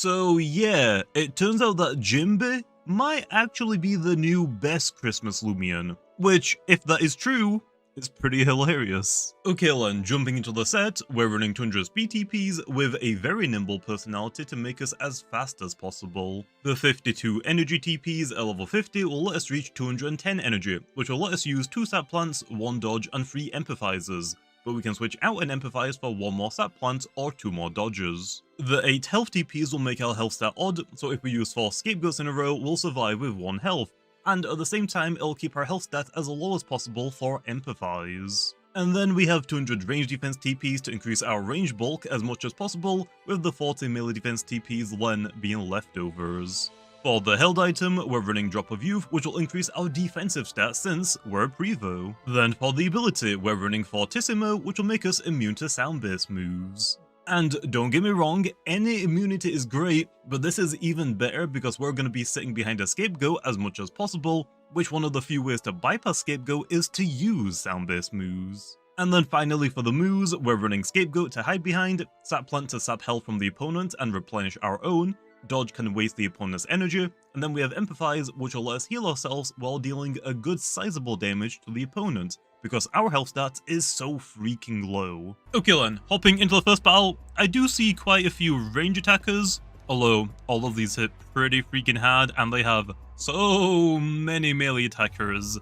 So yeah, it turns out that Jimby might actually be the new best Christmas Loomian, which, if that is true, is pretty hilarious. Okay then, jumping into the set, we're running 200 speed TPs with a very nimble personality to make us as fast as possible. The 52 energy TPs at level 50 will let us reach 210 energy, which will let us use 2 sap plants, 1 dodge and 3 empathizers, but we can switch out and empathize for 1 more sap plant or 2 more dodges. The 8 health TPs will make our health stat odd, so if we use 4 scapegoats in a row, we'll survive with 1 health, and at the same time it'll keep our health stat as low as possible for empathize. And then we have 200 range defense TPs to increase our range bulk as much as possible, with the 40 melee defense TPs then being leftovers. For the held item, we're running Drop of Youth, which will increase our defensive stats since we're a Prevo. Then for the ability, we're running Fortissimo, which will make us immune to sound-based moves. And don't get me wrong, any immunity is great, but this is even better because we're going to be sitting behind a scapegoat as much as possible, which one of the few ways to bypass scapegoat is to use sound-based moves. And then finally for the moves, we're running Scapegoat to hide behind, Sap Plant to sap health from the opponent and replenish our own, Dodge can waste the opponent's energy, and then we have Empathize, which will let us heal ourselves while dealing a good sizable damage to the opponent, because our health stat is so freaking low. Okay then, hopping into the first battle, I do see quite a few range attackers, although all of these hit pretty freaking hard and they have so many melee attackers.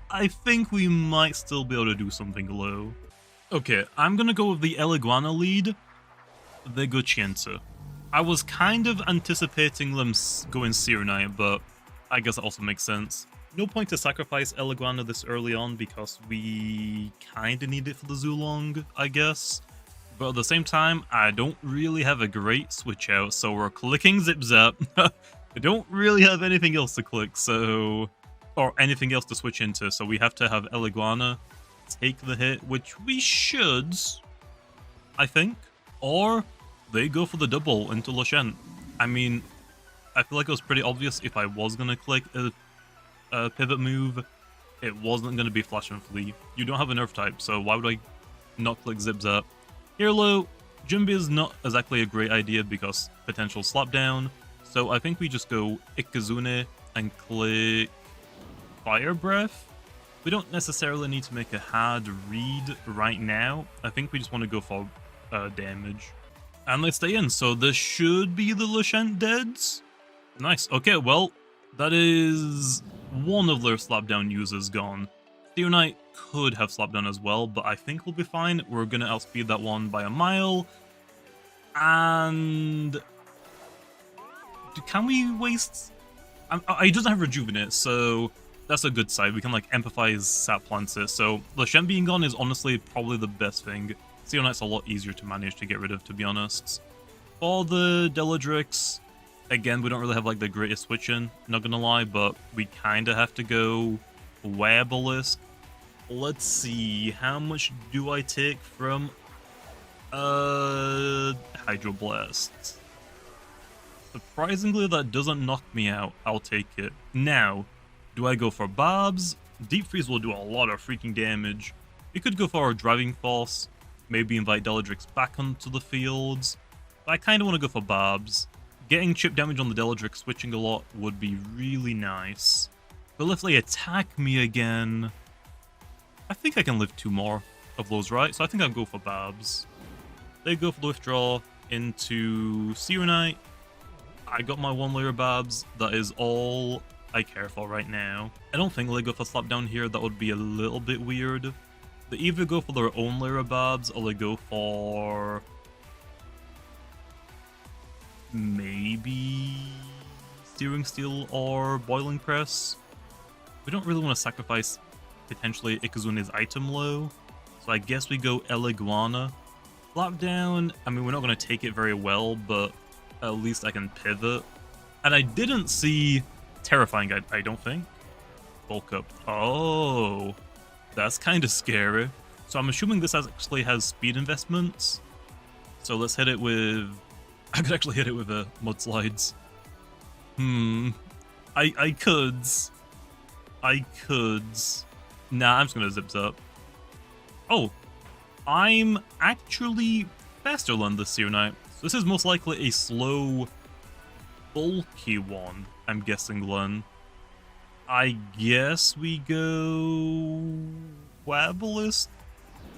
I think we might still be able to do something low. Okay, I'm gonna go with the El Iguana lead, the Gocienta. I was kind of anticipating them going Serenite, but I guess that also makes sense. No point to sacrifice El Iguana this early on because we kinda need it for the Zulong, I guess. But at the same time, I don't really have a great switch out, so we're clicking Zip Zap. I don't really have anything else to click, so... or anything else to switch into, so we have to have El Iguana take the hit, which we should, I think. Or they go for the double into Lashent. I mean, I feel like it was pretty obvious if I was going to click a pivot move, it wasn't going to be Flash and Flee. You don't have a nerf type, so why would I not click Zip Zap? Here low, Jimby is not exactly a great idea because potential slapdown, so I think we just go Ikazune and click Fire Breath. We don't necessarily need to make a hard read right now. I think we just want to go for damage. And let's stay in, so this should be the Lashent deads. Nice, okay, well, that is one of their slapdown users gone. Theonite could have slapdown as well, but I think we'll be fine. We're gonna outspeed that one by a mile. And... can we waste... he doesn't have Rejuvenate, so that's a good side. We can, like, empathize Sap Plants it. So Lashent being gone is honestly probably the best thing. Seonite's a lot easier to manage to get rid of, to be honest. For the Deladrix, again, we don't really have like the greatest switch in, not gonna lie, but we kinda have to go Werebalisk. Let's see, how much do I take from Hydroblast? Surprisingly, that doesn't knock me out. I'll take it. Now, do I go for Barbs? Deep Freeze will do a lot of freaking damage. We could go for a Driving Force. Maybe invite Deladrix back onto the fields. But I kind of want to go for Barbs. Getting chip damage on the Deladrix switching a lot would be really nice. But if they attack me again... I think I can live 2 more of those, right? So I think I'll go for Barbs. They go for the withdraw into Serenite. I got my 1 layer Barbs. That is all I care for right now. I don't think they go for Slapdown here. That would be a little bit weird. They either go for their own layer of Barbs, or they go for... maybe... Steering Steel or Boiling Press. We don't really want to sacrifice potentially Ikazune's item low, so I guess we go El Iguana. Slapdown, I mean, we're not going to take it very well, but at least I can pivot. And I didn't see Terrifying, I don't think. Bulk up. Oh... that's kind of scary. So I'm assuming this actually has speed investments. So let's hit it with... I could actually hit it with Mudslides. I could. Nah, I'm just gonna Zip Zap. Oh, I'm actually faster than the Serenite. So this is most likely a slow bulky one, I'm guessing, Len. I guess we go Wabbalist.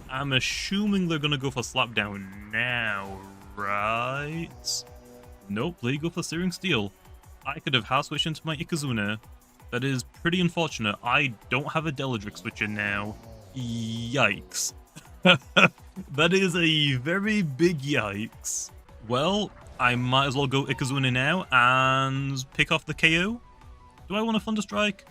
I'm assuming they're gonna go for Slapdown now, right? Nope, they go for Searing Steel. I could have house switched into my Ikazuna. That is pretty unfortunate. I don't have a Deladric switcher now. Yikes. That is a very big yikes. Well, I might as well go Ikazuna now and pick off the KO. Do I want a Thunderstrike?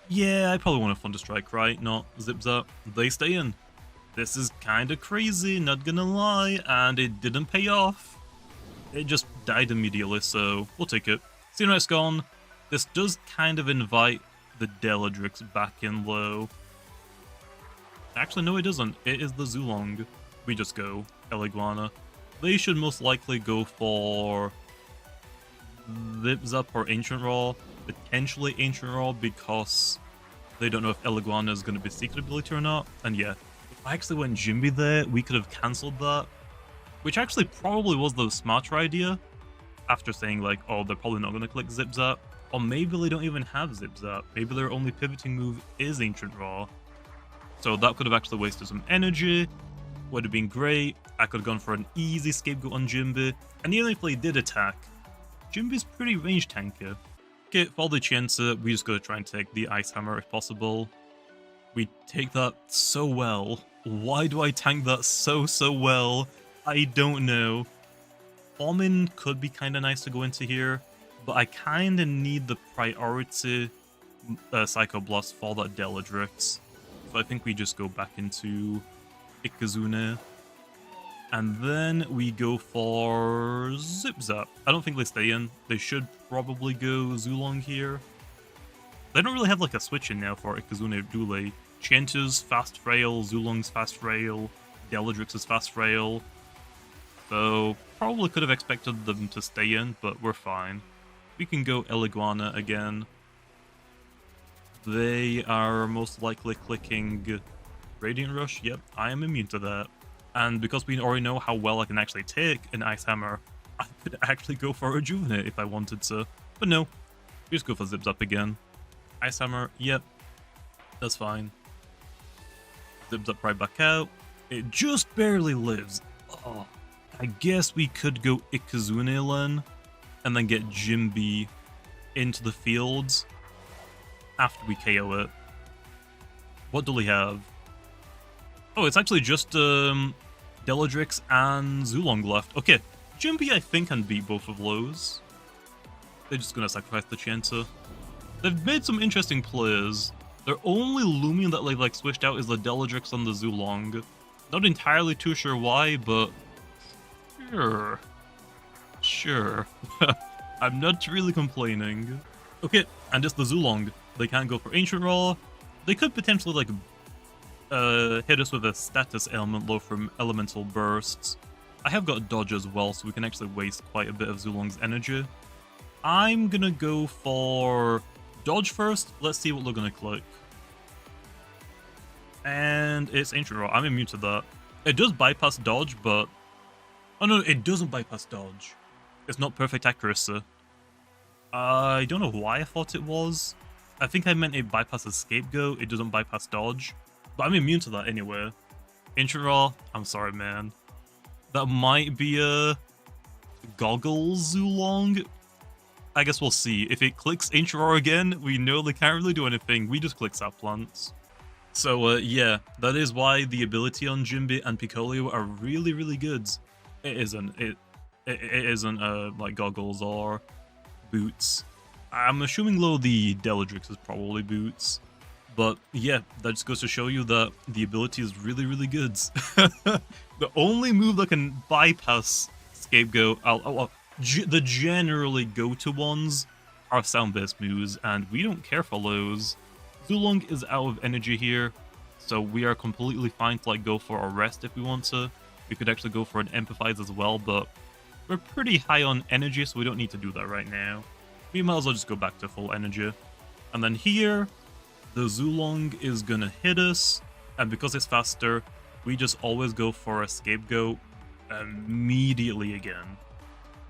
Yeah, I probably want a Thunderstrike, right? Not Zip Zap. They stay in. This is kinda crazy, not gonna lie, and it didn't pay off. It just died immediately, so we'll take it. Xenonite's gone. This does kind of invite the Deladrix back in low. Actually, no, it doesn't. It is the Zulong. We just go Eliguana. They should most likely go for Zip Zap or Ancient Raw. Potentially Ancient Raw because they don't know if Eliguana is going to be Secret Ability or not. And yeah, if I actually went Jimby there, we could have cancelled that. Which actually probably was the smarter idea. After saying like, oh, they're probably not going to click Zip Zap. Or maybe they don't even have Zip Zap. Maybe their only pivoting move is Ancient Raw. So that could have actually wasted some energy. Would have been great. I could have gone for an easy scapegoat on Jimby. And even if they did attack, Jimby's pretty range tanker. Okay, for the Chienza, we just gotta try and take the Ice Hammer if possible. We take that so well. Why do I tank that so well? I don't know. Bombing could be kinda nice to go into here, but I kinda need the priority Psycho Blast for that Deladrix. So I think we just go back into Ikazune. And then we go for Zip Zap. I don't think they stay in. They should probably go Zulong here. They don't really have like a switch in now for Ikazune, do they? Chienta's fast frail, Zulong's fast frail, Deladrix is fast frail. So probably could have expected them to stay in, but we're fine. We can go Eliguana again. They are most likely clicking Radiant Rush. Yep, I am immune to that. And because we already know how well I can actually take an Ice Hammer, I could actually go for a Rejuvenate if I wanted to. But no, we just go for Zip Zap again. Ice Hammer, yep, that's fine. Zip Zap right back out. It just barely lives. Oh, I guess we could go Ikazune Len and then get Jimby into the fields after we KO it. What do we have? Oh, it's actually just Deladrix and Zulong left. Okay, Jimby I think can beat both of those. They're just gonna sacrifice the Chienta. They've made some interesting plays. Their only Loomian that they've like switched out is the Deladrix and the Zulong. Not entirely too sure why, but sure. I'm not really complaining. Okay, and it's the Zulong. They can't go for Ancient Raw. They could potentially like hit us with a status element low from elemental bursts. I have got dodge as well, so we can actually waste quite a bit of Zulong's energy. I'm gonna go for dodge first. Let's see what they're gonna click. And it's Ancient Raw. I'm immune to that. It does bypass dodge, but oh no, it doesn't bypass dodge. It's not perfect accuracy. I don't know why I thought it was. I think I meant it bypasses Scapegoat. It doesn't bypass dodge. But I'm immune to that anyway. Ancient Raw, I'm sorry, man. That might be a Goggles Zulong. I guess we'll see. If it clicks Ancient Raw again, we know they can't really do anything. We just click Sap Plants. So yeah, that is why the ability on Jimby and Picolio are really, really good. It isn't. It isn't like Goggles or Boots. I'm assuming low the Deladrix is probably Boots. But yeah, that just goes to show you that the ability is really, really good. The only move that can bypass Scapegoat, the generally go-to ones, are sound-based moves, and we don't care for those. Zulong is out of energy here, so we are completely fine to like go for a rest if we want to. We could actually go for an Empathize as well, but we're pretty high on energy, so we don't need to do that right now. We might as well just go back to full energy. And then here, the Zulong is gonna hit us, and because it's faster, we just always go for a Scapegoat immediately again.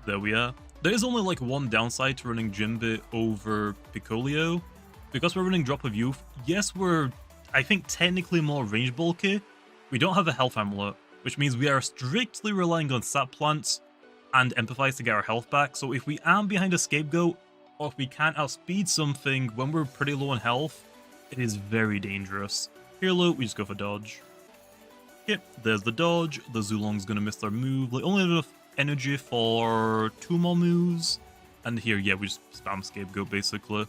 There we are. There is only like one downside to running Jimby over Picolio. Because we're running Drop of Youth, yes, we're, I think, technically more range bulky. We don't have a health amulet, which means we are strictly relying on sap plants and empathize to get our health back. So if we aren't behind a scapegoat, or if we can't outspeed something when we're pretty low on health, it is very dangerous. Here, low, we just go for dodge. Yep, there's the dodge. The Zulong's gonna miss their move. Like, only enough energy for 2 more moves. And here, yeah, we just spam scapegoat, basically.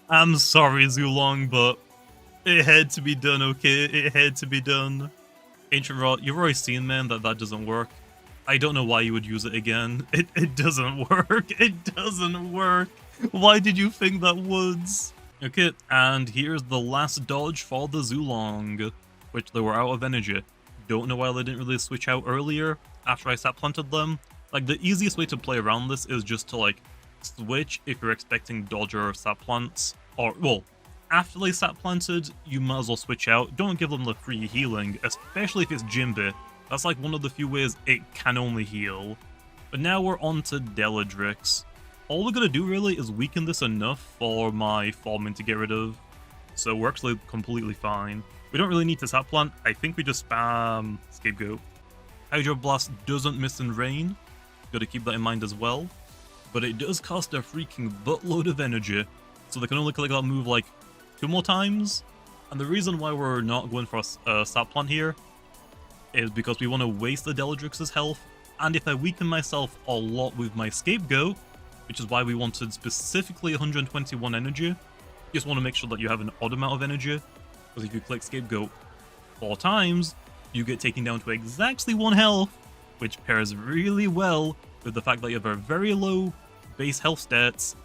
I'm sorry, Zulong, but it had to be done, okay? It had to be done. Ancient Rot, you've already seen, man, that doesn't work. I don't know why you would use it again. It doesn't work. It doesn't work. Why did you think that would? Okay, and here's the last dodge for the Zulong, which they were out of energy. Don't know why they didn't really switch out earlier after I sap planted them. Like, the easiest way to play around this is just to, like, switch if you're expecting dodge or sap plants. Or, well, after they sap planted, you might as well switch out. Don't give them the free healing, especially if it's Jimby. That's like one of the few ways it can only heal. But now we're on to Deladrix. All we're going to do really is weaken this enough for my Forming to get rid of. So we're actually completely fine. We don't really need to sap plant. I think we just spam Scapegoat. Hydro Blast doesn't miss in rain. Got to keep that in mind as well. But it does cost a freaking buttload of energy. So they can only click that move like 2 more times. And the reason why we're not going for a sap plant here is because we want to waste the Deladrix's health. And if I weaken myself a lot with my Scapegoat, which is why we wanted specifically 121 energy, you just want to make sure that you have an odd amount of energy. Because if you click Scapegoat 4 times, you get taken down to exactly 1 health, which pairs really well with the fact that you have a very low base health stats,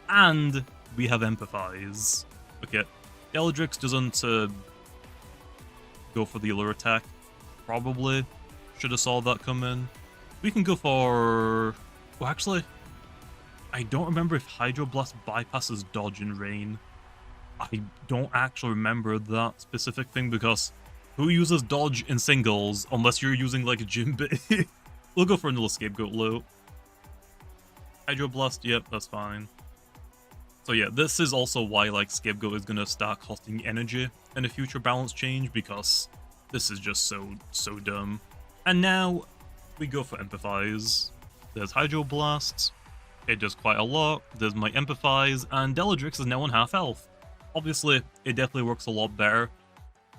and we have Empathize. Okay, Deladrix doesn't go for the Allure attack. Probably should have saw that come in. We can go for... Well, actually, I don't remember if Hydro Blast bypasses dodge in rain. I don't actually remember that specific thing because who uses dodge in singles unless you're using like a Jimby? We'll go for another Scapegoat low. Hydro Blast, yep, that's fine. So yeah, this is also why like Scapegoat is gonna start costing energy in a future balance change because this is just so dumb. And now we go for Empathize. There's Hydro Blast. It does quite a lot. There's my Empathize, and Deladrix is now on half health. Obviously, it definitely works a lot better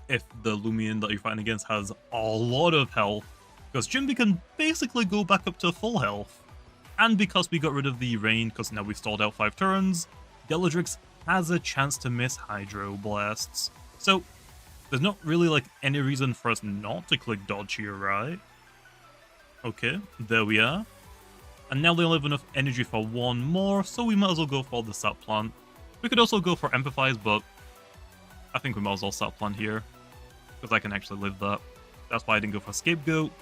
if the Loomian that you're fighting against has a lot of health, because Jimby can basically go back up to full health. And because we got rid of the rain, because now we've stalled out 5 turns, Deladrix has a chance to miss Hydro Blasts. So, there's not really like any reason for us not to click dodge here, right? Okay, there we are. And now they only have enough energy for 1 more, so we might as well go for the sap plant. We could also go for Empathize, but I think we might as well sap plant here, because I can actually live that. That's why I didn't go for Scapegoat,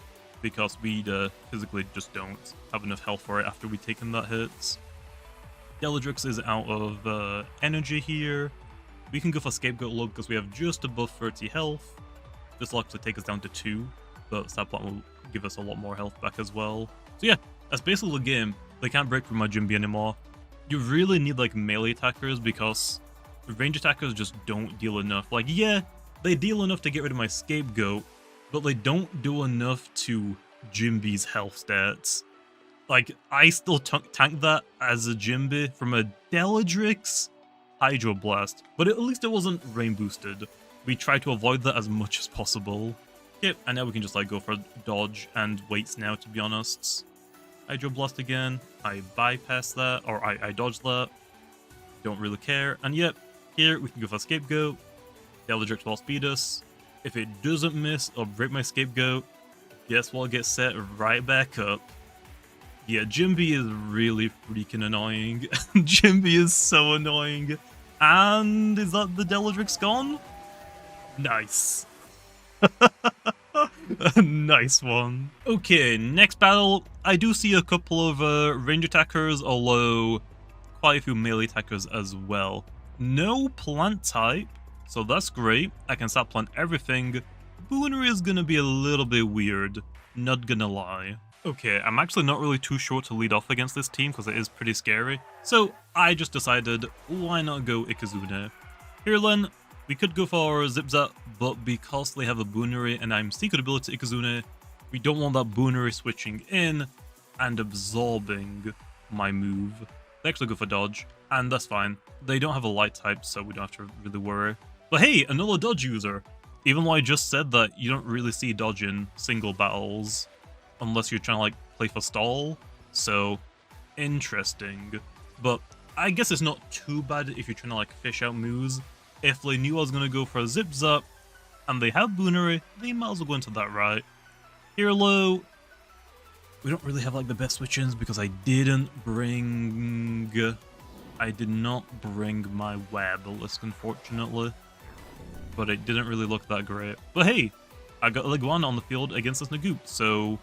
because we physically just don't have enough health for it after we've taken that hit. Deladrix is out of energy here. We can go for Scapegoat low because we have just above 30 health. This will actually take us down to 2, but sap plant will give us a lot more health back as well. So yeah, that's basically the game. They can't break through my Jimby anymore. You really need like melee attackers because range attackers just don't deal enough. Like, yeah, they deal enough to get rid of my Scapegoat, but they don't do enough to Jimby's health stats. Like, I still tank that as a Jimby from a Deladrix Hydro Blast, but at least it wasn't rain boosted. We try to avoid that as much as possible. Yep, and now we can just like go for dodge and weights now, to be honest. Hydro Blast again. I bypass that, or I dodge that. Don't really care. And yep, here we can go for Scapegoat. Deladrix will speed us. If it doesn't miss or break my Scapegoat, guess what gets set right back up. Yeah, Jimby is really freaking annoying. Jimby is so annoying. And is that the Deladrix gone? Nice. Nice one. Okay, next battle. I do see a couple of range attackers, although quite a few melee attackers as well. No plant type, so that's great. I can start plant everything. Boonery is gonna be a little bit weird, not gonna lie. Okay, I'm actually not really too sure to lead off against this team because it is pretty scary. So I just decided, why not go Ikazune? Here then, we could go for Zip-Zap, but because they have a Boonery and I'm Secret Ability Ikazune, we don't want that Boonery switching in and absorbing my move. They actually go for Dodge, and that's fine. They don't have a Light type, so we don't have to really worry. But hey, another Dodge user! Even though I just said that you don't really see Dodge in single battles, unless you're trying to like play for stall, so interesting. But I guess it's not too bad if you're trying to like fish out moves. If they knew I was gonna go for a Zip-Zap, and they have Boonery, they might as well go into that right. Here low, we don't really have like the best switch-ins because I did not bring my web list, unfortunately. But it didn't really look that great. But hey, I got Leguana on the field against this Nagoop, so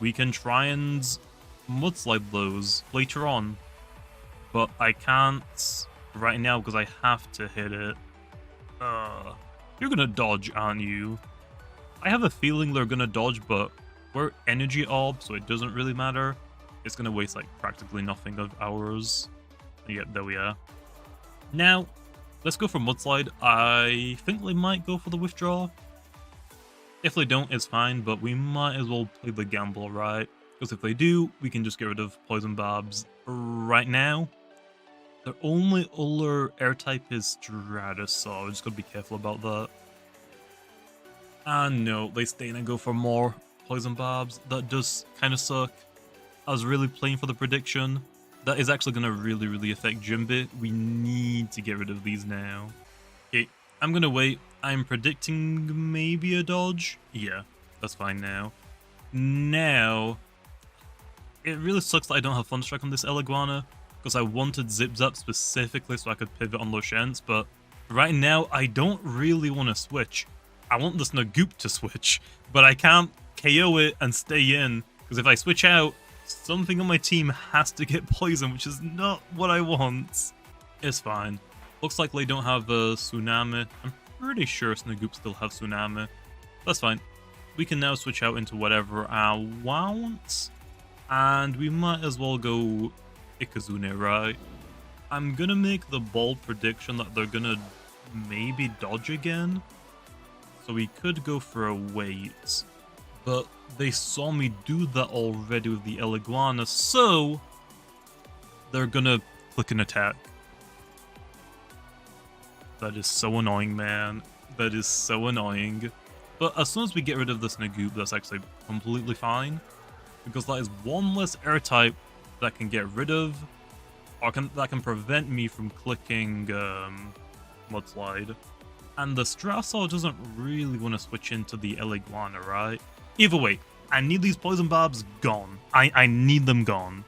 we can try and mudslide those later on. But I can't right now because I have to hit it. You're gonna dodge, aren't you? I have a feeling they're gonna dodge, but we're energy orb, so it doesn't really matter. It's gonna waste like practically nothing of ours. Yeah, there we are. Now, let's go for Mudslide. I think they might go for the withdraw. If they don't, it's fine, but we might as well play the gamble, right? Because if they do, we can just get rid of Poison Barbs right now. Their only other air type is Stratus, so I just gotta be careful about that. And no, they stay and go for more Poison Barbs. That does kind of suck. I was really playing for the prediction. That is actually going to really affect Jimby. We need to get rid of these now. Okay, I'm going to wait. I'm predicting maybe a dodge. Yeah, that's fine now. Now, it really sucks that I don't have Thunderstrike on this Eleguana, because I wanted Zip-Zap specifically so I could pivot on Lucience, but right now I don't really want to switch. I want this Nagoop to switch, but I can't KO it and stay in, because if I switch out, something on my team has to get poison, which is not what I want. It's fine. Looks like they don't have a Tsunami. I'm pretty sure Snagoop still have Tsunami. That's fine. We can now switch out into whatever I want. And we might as well go Ikazune, right? I'm gonna make the bold prediction that they're gonna maybe dodge again. So we could go for a wait. But they saw me do that already with the Eleguana, so they're gonna click an attack. That is so annoying, man. That is so annoying. But as soon as we get rid of this Nagoop, that's actually completely fine. Because that is one less air type that can get rid of, or that can prevent me from clicking Mudslide. And the Strasor doesn't really want to switch into the Eleguana, right? Either way, I need these Poison Barbs gone. I need them gone.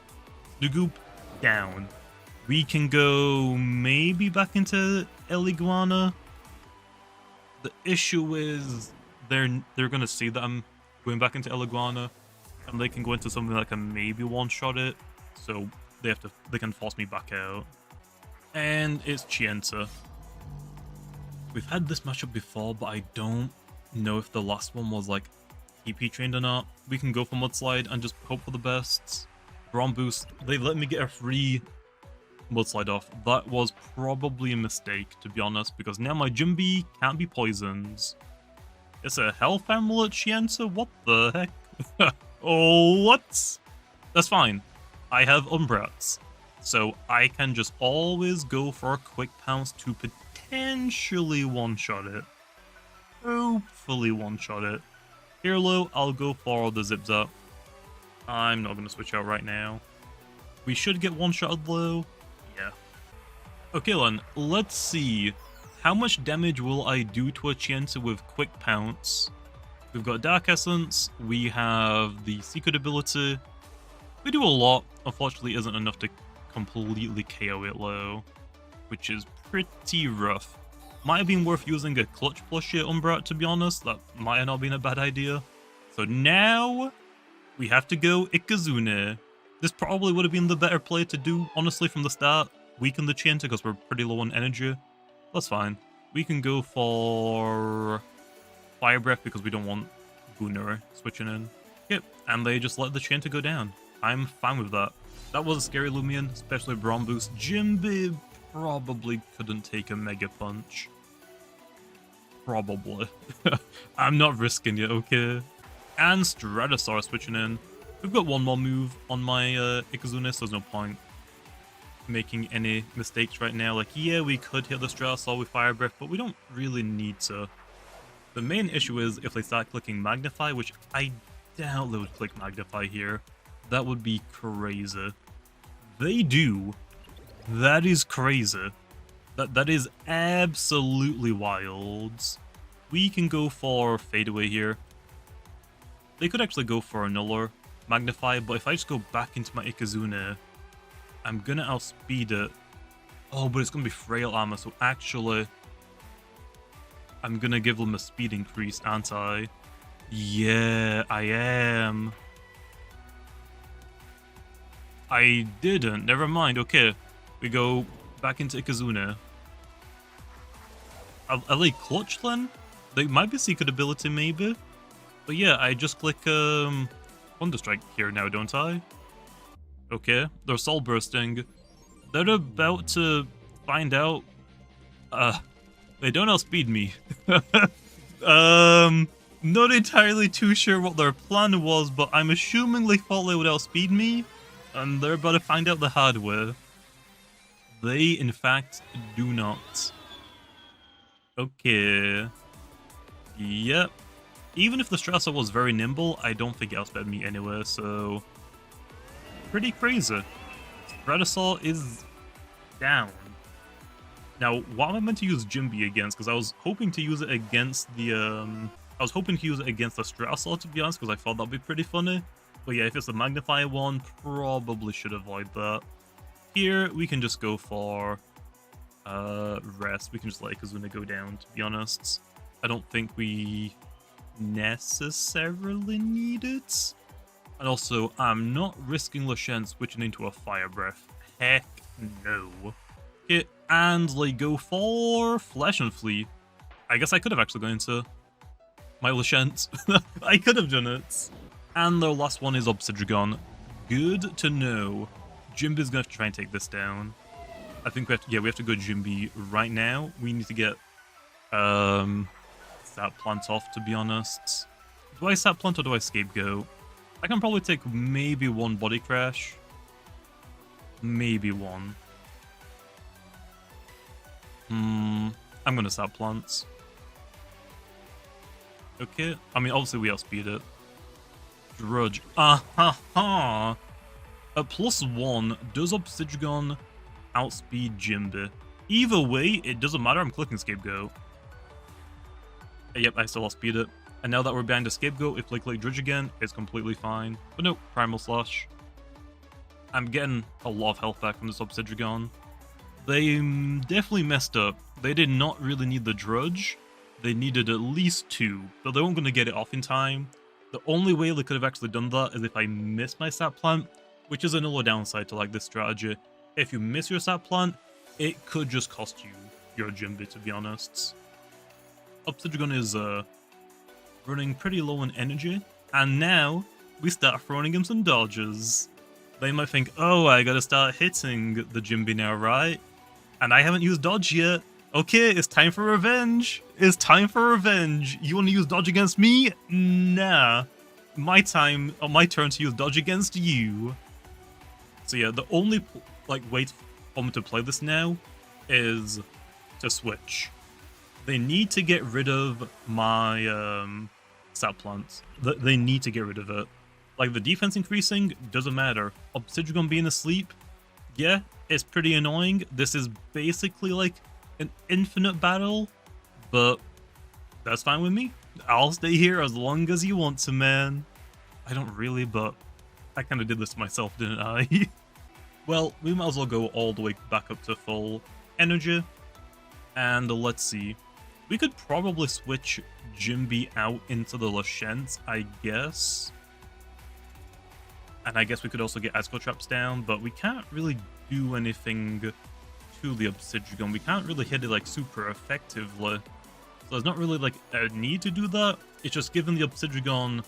Nagoop down. We can go maybe back into Eleguana. The issue is they're gonna see that I'm going back into Eleguana, and they can go into something that can maybe one-shot it. So they can force me back out. And it's Chienta. We've had this matchup before, but I don't know if the last one was like TP trained or not. We can go for Mudslide and just hope for the best. Brawn Boost, they let me get a free Mudslide off. That was probably a mistake, to be honest, because now my Jimby can't be poisoned. It's a Health Amulet Chienta? What the heck? Oh, what? That's fine. I have Umbrats, so I can just always go for a Quick Pounce to potentially one-shot it. Hopefully one-shot it. Here low, I'll go for the Zip-Zap. I'm not going to switch out right now. We should get one-shotted low. Yeah. Okay then, let's see. How much damage will I do to a Chienta with Quick Pounce? We've got Dark Essence, we have the Secret Ability. We do a lot. Unfortunately, isn't enough to completely KO it low, which is pretty rough. Might have been worth using a Clutch Plushie Umbrat, to be honest. That might have not been a bad idea. So now we have to go Ikazune. This probably would have been the better play to do, honestly, from the start. Weaken the Chienta because we're pretty low on energy. That's fine. We can go for Fire Breath because we don't want Booner switching in. Yep, and they just let the Chanter go down. I'm fine with that. That was a scary Loomian, especially Brawn Boost. Jimby probably couldn't take a Mega Punch. Probably. I'm not risking it, okay? And Stratosaur switching in. We've got one more move on my Ikazuna, so there's no point making any mistakes right now. Like, yeah, we could hit the Stratosaur with Fire Breath, but we don't really need to. The main issue is if they start clicking Magnify, which I doubt they would click Magnify here. That would be crazy. They do. That is crazy. That is absolutely wild. We can go for Fadeaway here. They could actually go for Annuller, Magnify, but if I just go back into my Ikazuna, I'm gonna outspeed it. Oh, but it's gonna be Frail Armor, so actually, I'm gonna give them a speed increase, aren't I? Yeah, I am. I didn't. Never mind. Okay, we go back into Ikazuna. Are they clutch then? They might be secret ability, maybe. But yeah, I just click Thunder Strike here now, don't I? Okay, they're soul bursting. They're about to find out. They don't outspeed me. Not entirely too sure what their plan was, but I'm assuming they thought they would outspeed me, and they're about to find out the hard way. They, in fact, do not. Okay. Yep. Even if the Stratosaur was very nimble, I don't think it outsped me anyway, so... Pretty crazy. Stratosaur is down. Now, what am I meant to use Jimby against? Because I was hoping to use it against the, I was hoping to use it against the Stratosaur, to be honest, because I thought that'd be pretty funny. But yeah, if it's the Magnify one, probably should avoid that. Here, we can just go for rest. We can just let Ikazuna go down, to be honest. I don't think we necessarily need it. And also, I'm not risking Lashen switching into a Fire Breath. Heck no. Okay, and they go for Flesh and Flea. I guess I could have actually gone into my Lashent. I could have done it. And the last one is Obsidian. Good to know. Jimby's gonna have to try and take this down. I think we have to, yeah, we have to go Jimby right now. We need to get Sap Plant off, to be honest. Do I Sap Plant or do I Scapegoat? I can probably take maybe one Body Crash. Maybe one. I'm gonna Sap Plant. Okay, I mean, obviously we outspeed it. Drudge. Ah-ha-ha! At +1, does Obsidian outspeed Jimby? Either way, it doesn't matter, I'm clicking Scapegoat. Yep, I still outspeed it. And now that we're behind the Scapegoat, if I click Drudge again, it's completely fine. But no, Primal Slash. I'm getting a lot of health back from this Obsidian. They definitely messed up. They did not really need the Drudge. They needed at least 2, but they weren't going to get it off in time. The only way they could have actually done that is if I missed my Sap Plant, which is another downside to like this strategy. If you miss your Sap Plant, it could just cost you your Jimby, to be honest. Obsidian is running pretty low on energy, and now we start throwing him some dodges. They might think, oh, I gotta start hitting the Jimby now, right? And I haven't used dodge yet. Okay, it's time for revenge. It's time for revenge. You want to use dodge against me? Nah. My turn to use dodge against you. So yeah, the only way for me to play this now is to switch. They need to get rid of my Sap Plant. They need to get rid of it. Like, the defense increasing doesn't matter. Obsidian being asleep, yeah, it's pretty annoying. This is basically like an infinite battle, but that's fine with me. I'll stay here as long as you want to, man. I don't really, but I kind of did this to myself, didn't I? Well, we might as well go all the way back up to full energy. And let's see. We could probably switch Jimby out into the Lashent, I guess. And I guess we could also get Asco Traps down, but we can't really do anything to the Obsidian. We can't really hit it like super effectively. So there's not really like a need to do that. It's just giving the Obsidian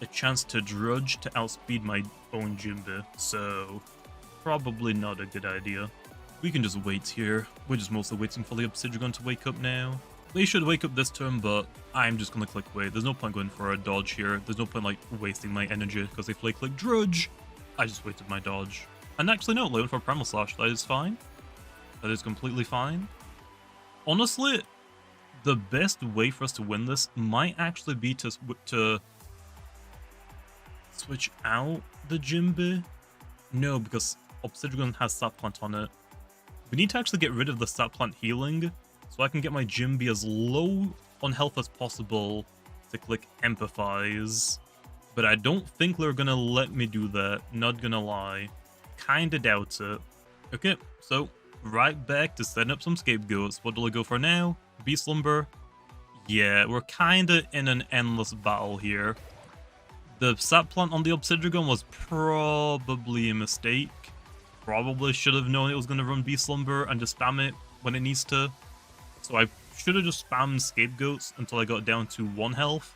a chance to drudge to outspeed my own Jimby, so probably not a good idea. We can just wait here. We're just mostly waiting for the Obsidian to wake up now. They should wake up this turn, but I'm just gonna click wait. There's no point going for a dodge here. There's no point like wasting my energy, because if they click drudge, I just wasted my dodge. And actually no, they went for Primal Slash. That is fine. That is completely fine. Honestly, the best way for us to win this might actually be to switch out the Jimby. No, because Obsidian has Sap Plant on it. We need to actually get rid of the Sap Plant healing, so I can get my Jimby as low on health as possible to click Empathize. But I don't think they're gonna let me do that, not gonna lie. Kinda doubt it. Okay, so right back to setting up some scapegoats. What do I go for now? Beast Slumber? Yeah, we're kinda in an endless battle here. The Sap Plant on the Obsidian was probably a mistake. Probably should have known it was going to run Beast Slumber and just spam it when it needs to. So I should have just spammed Scapegoats until I got down to 1 health.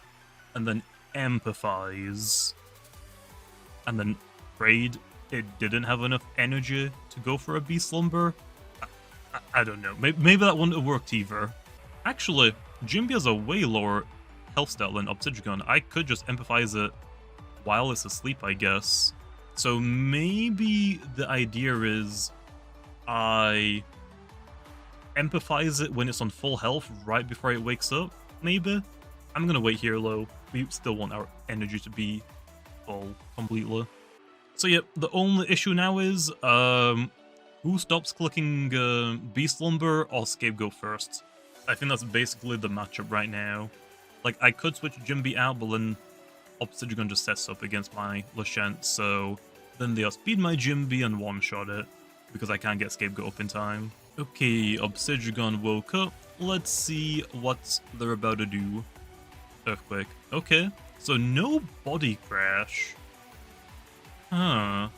And then Empathize. And then prayed it didn't have enough energy to go for a Beast Slumber. I don't know. Maybe that wouldn't have worked either. Actually, Jimby has a way lower health stat than Obsidian. I could just Empathize it while it's asleep, I guess. So maybe the idea is I Empathize it when it's on full health right before it wakes up, maybe? I'm gonna wait here, though. We still want our energy to be full completely. So yeah, the only issue now is who stops clicking Beast Slumber or Scapegoat first? I think that's basically the matchup right now. Like, I could switch Jimby out, but then Obsidian just sets up against my Lashent, so then they outspeed my Jimby and one-shot it, because I can't get Scapegoat up in time. Okay, Obsidian woke up. Let's see what they're about to do. Earthquake. Okay, so no body crash. Huh.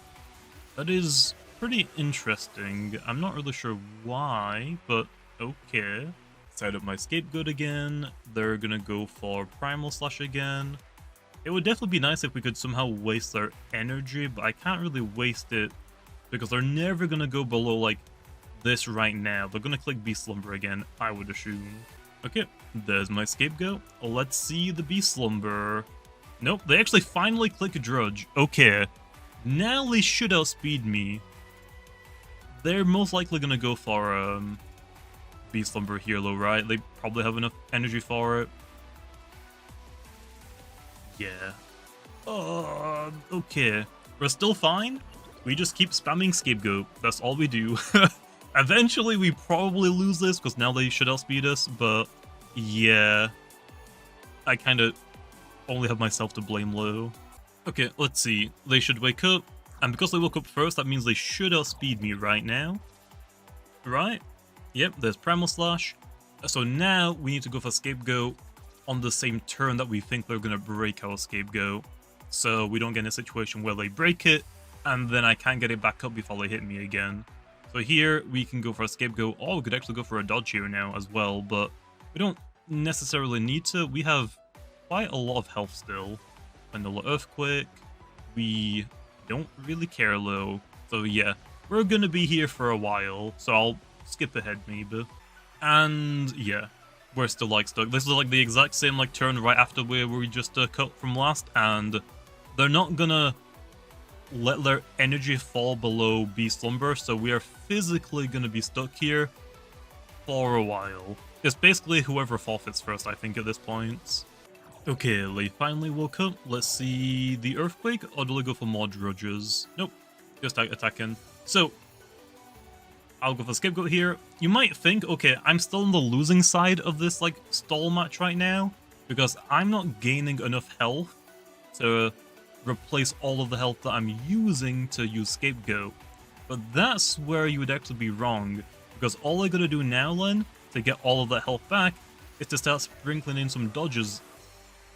That is pretty interesting. I'm not really sure why, but okay. Set up my Scapegoat again. They're gonna go for Primal Slash again. It would definitely be nice if we could somehow waste their energy, but I can't really waste it because they're never gonna go below like this right now. They're gonna click Beast Slumber again, I would assume. Okay, there's my Scapegoat. Let's see the Beast Slumber. Nope, they actually finally click Drudge. Okay, now they should outspeed me. They're most likely gonna go for Beast Slumber here, though, right? They probably have enough energy for it. Yeah. Okay. We're still fine. We just keep spamming Scapegoat. That's all we do. Eventually, we probably lose this, because now they should outspeed us, but yeah. I kind of only have myself to blame, though. Okay, let's see. They should wake up, and because they woke up first, that means they should outspeed me right now. Right? Yep, there's Primal Slash. So now we need to go for Scapegoat on the same turn that we think they're going to break our Scapegoat. So we don't get in a situation where they break it, and then I can't get it back up before they hit me again. So here, we can go for a Scapegoat, or we could actually go for a dodge here now as well, but we don't necessarily need to. We have quite a lot of health still. Vanilla Earthquake. We don't really care, though. So yeah, we're going to be here for a while, so I'll skip ahead maybe. And yeah, we're still like stuck. This is like the exact same like turn right after where we just cut from last, and they're not gonna let their energy fall below Beast Slumber, so we are physically gonna be stuck here for a while. It's basically whoever forfeits first, I think, at this point. Okay, they finally woke up. Let's see the Earthquake, or do they go for more Drudges? Nope, just attacking. So I'll go for Scapegoat here. You might think, okay, I'm still on the losing side of this like stall match right now, because I'm not gaining enough health to replace all of the health that I'm using to use Scapegoat. But that's where you would actually be wrong, because all I gotta do now then, to get all of that health back, is to start sprinkling in some dodges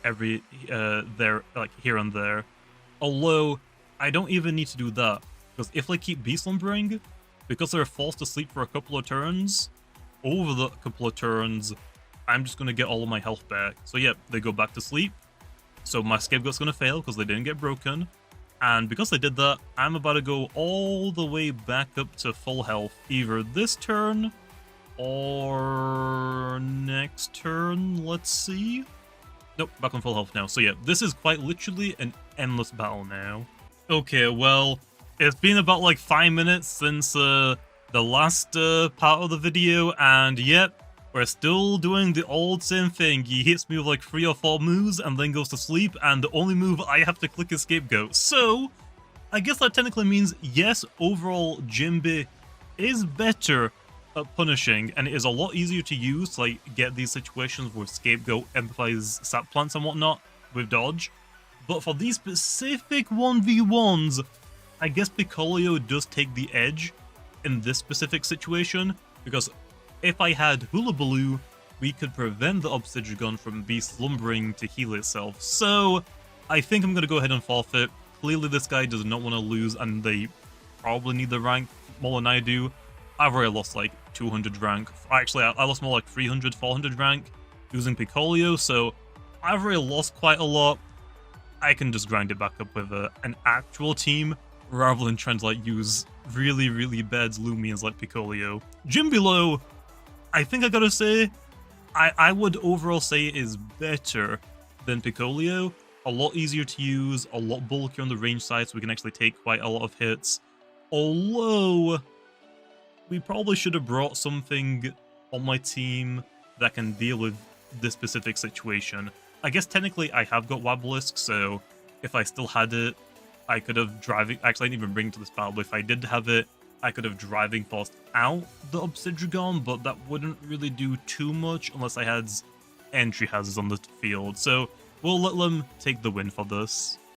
every there, like here and there. Although I don't even need to do that, because if I keep Beast Slumbering, because they're forced to sleep for a couple of turns, over the couple of turns, I'm just going to get all of my health back. So yeah, they go back to sleep, So my scapegoat's gonna fail because they didn't get broken. And because they did that, I'm about to go all the way back up to full health. Either this turn or next turn, let's see. Nope, back on full health now. So yeah, this is quite literally an endless battle now. Okay, well, it's been about like 5 minutes since the last part of the video, and yep, we're still doing the old same thing. He hits me with like 3 or 4 moves and then goes to sleep, and the only move I have to click is Scapegoat. So, I guess that technically means, yes, overall, Jimby is better at punishing, and it is a lot easier to use to like get these situations where Scapegoat empathize sap plants and whatnot with dodge. But for these specific 1v1s, I guess Piccolo does take the edge in this specific situation, because if I had Hula Baloo, we could prevent the Obsidian from be slumbering to heal itself. So, I think I'm going to go ahead and forfeit. Clearly this guy does not want to lose, and they probably need the rank more than I do. I've already lost like 200 rank. Actually, I lost more like 300, 400 rank using Piccolo, so I've already lost quite a lot. I can just grind it back up with an actual team, rather than trying to like use really, really bad Loomians like Piccolo. Jimby, I think I gotta say, I would overall say it is better than Piccolo. A lot easier to use, a lot bulkier on the range side, so we can actually take quite a lot of hits. Although, we probably should have brought something on my team that can deal with this specific situation. I guess technically I have got Wabalisk, so if I still had it, I could have driving. Actually, I didn't even bring it to this battle, but if I did have it, I could have driving forced out the Obsidian, but that wouldn't really do too much unless I had entry hazards on the field. So we'll let them take the win for this.